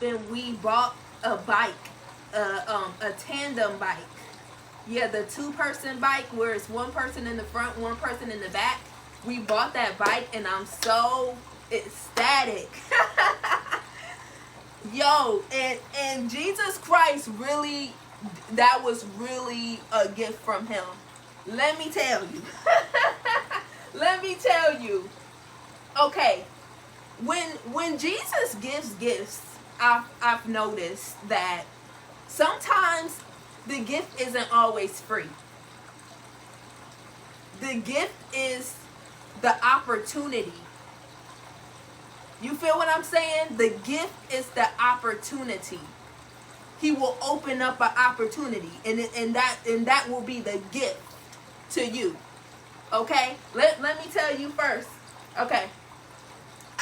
husband, we bought a bike, a tandem bike. Yeah, the two-person bike where it's one person in the front, one person in the back. We bought that bike, and I'm so ecstatic. Yo, and Jesus Christ really, that was really a gift from him. Let me tell you. Let me tell you. Okay, when Jesus gives gifts, I've noticed that sometimes the gift isn't always free. The gift is the opportunity. You feel what I'm saying? The gift is the opportunity. He will open up an opportunity, and that will be the gift to you. Okay? Let me tell you first. Okay.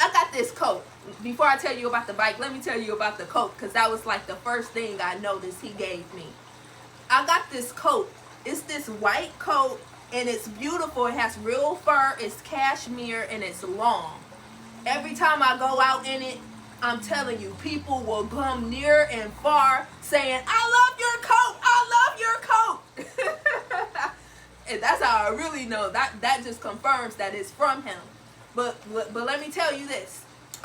I got this coat. Before I tell you about the bike, let me tell you about the coat, because that was like the first thing I noticed he gave me. I got this coat. It's this white coat, and it's beautiful. It has real fur. It's cashmere, and it's long. Every time I go out in it, I'm telling you, people will come near and far saying, I love your coat. I love your coat. And that's how I really know. That just confirms that it's from him. But let me tell you this.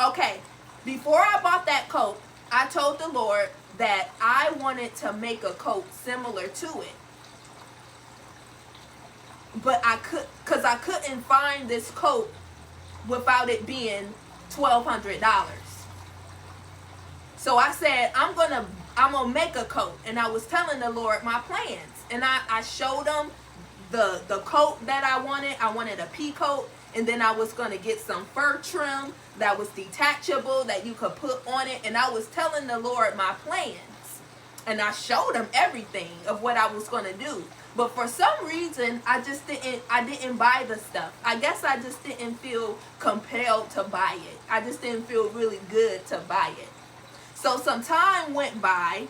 Okay, before I bought that coat, I told the Lord that I wanted to make a coat similar to it. But I couldn't find this coat without it being $1,200. So I said, I'm gonna make a coat. And I was telling the Lord my plans. And I showed him the coat that I wanted. I wanted a pea coat. And then I was going to get some fur trim that was detachable that you could put on it. And I was telling the Lord my plans. And I showed him everything of what I was going to do. But for some reason, I didn't buy the stuff. I guess I just didn't feel compelled to buy it. I just didn't feel really good to buy it. So some time went by.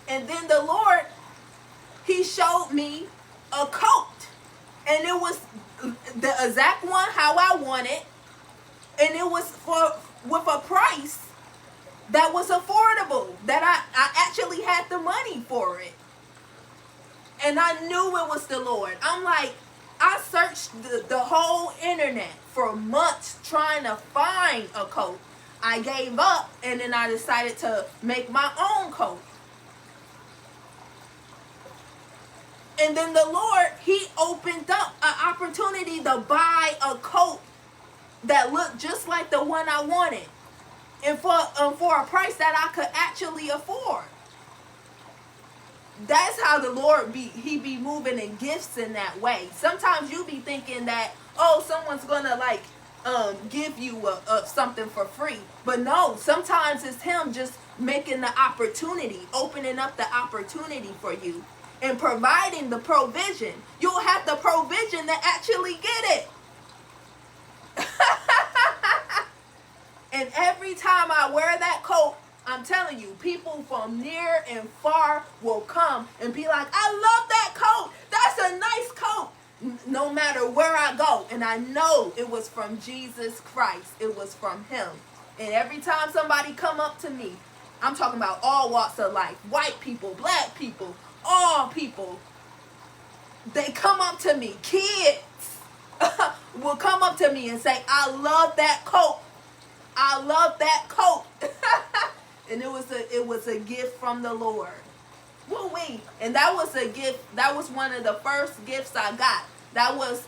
And then the Lord, he showed me a coat. And it was the exact one how I want it, and it was with a price that was affordable, that I actually had the money for it, and I knew it was the Lord. I'm like, I searched the whole internet for months trying to find a coat. I gave up, and then I decided to make my own coat. And then the Lord, he opened up an opportunity to buy a coat that looked just like the one I wanted. And for a price that I could actually afford. That's how the Lord he be moving in gifts in that way. Sometimes you be thinking that, oh, someone's going to give you something for free. But no, sometimes it's him just making the opportunity, opening up the opportunity for you. And providing the provision. You'll have the provision to actually get it. And every time I wear that coat, I'm telling you, people from near and far will come and be like, I love that coat. That's a nice coat. No matter where I go. And I know it was from Jesus Christ. It was from him. And every time somebody come up to me, I'm talking about all walks of life. White people, black people, all people, they come up to me, kids will come up to me and say, I love that coat. I love that coat. And it was a gift from the Lord. Woo-wee. And that was a gift. That was one of the first gifts I got. That was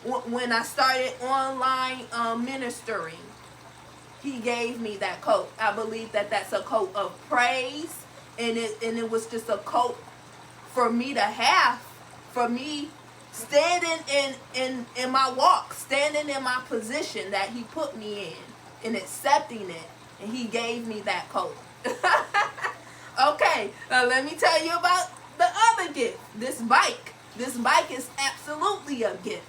when I started online ministering. He gave me that coat. I believe that that's a coat of praise. And it was just a coat for me to have, for me standing in my walk, standing in my position that he put me in, and accepting it. And he gave me that coat. Okay, now let me tell you about the other gift. This bike. This bike is absolutely a gift.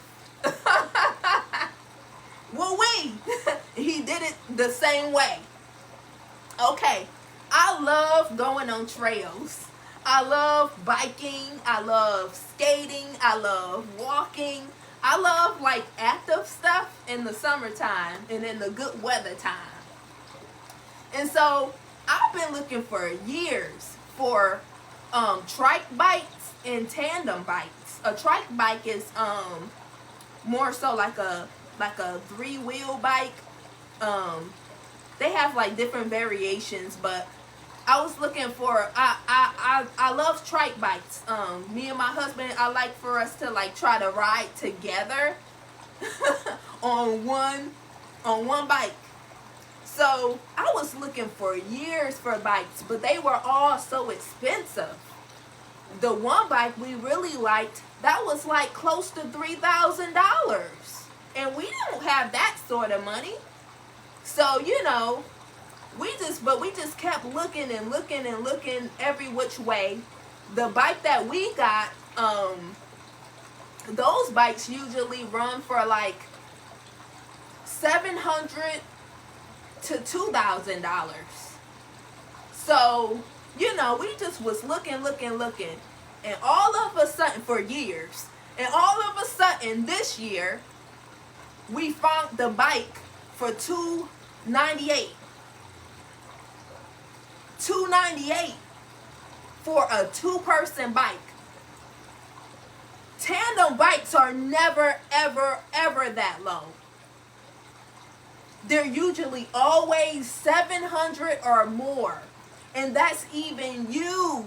Woo-wee. He did it the same way. Okay. I love going on trails. I love biking. I love skating. I love walking. I love active stuff in the summertime and in the good weather time. And so I've been looking for years for trike bikes and tandem bikes. A trike bike is more so like a 3-wheel bike. They have like different variations, but I was looking for I love trike bikes. Me and my husband, I like for us to like try to ride together on one bike. So I was looking for years for bikes, but they were all so expensive. The one bike we really liked, that was like close to $3,000. And we don't have that sort of money. So, we just kept looking and looking and looking every which way. The bike that we got, those bikes usually run for like $700 to $2,000. So, we just was looking, and all of a sudden, for years, and all of a sudden this year, we found the bike for $298. $298 for a 2-person bike. Tandem bikes are never, ever, ever that low. They're usually always $700 or more. And that's even used.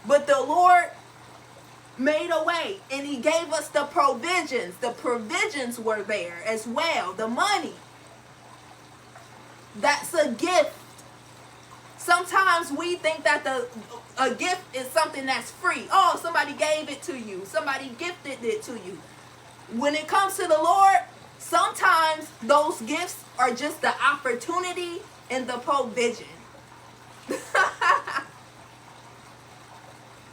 But the Lord made a way, and He gave us the provisions. The provisions were there as well. The money. That's a gift. Sometimes we think that a gift is something that's free. Oh, somebody gave it to you. Somebody gifted it to you. When it comes to the Lord, sometimes those gifts are just the opportunity and the provision.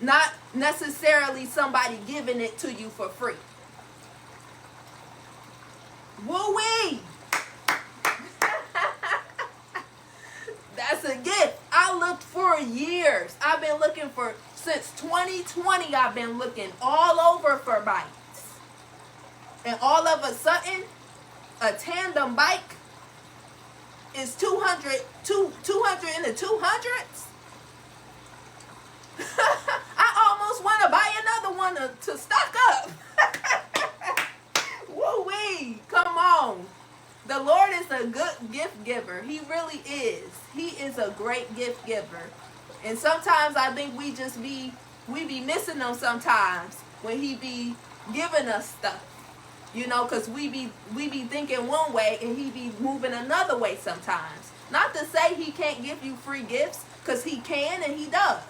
Not necessarily somebody giving it to you for free. Woo-wee! That's a gift. I looked for years. I've been looking since 2020, I've been looking all over for bikes. And all of a sudden, a tandem bike is 200 in the 200s. I almost want to buy another one to stock up. Woo-wee. Come on. The Lord is a good gift giver. He really is. He is a great gift giver. And sometimes I think we be missing them sometimes when He be giving us stuff. Because we be thinking one way and He be moving another way sometimes. Not to say He can't give you free gifts, because He can and He does.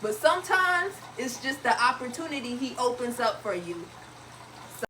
But sometimes it's just the opportunity He opens up for you.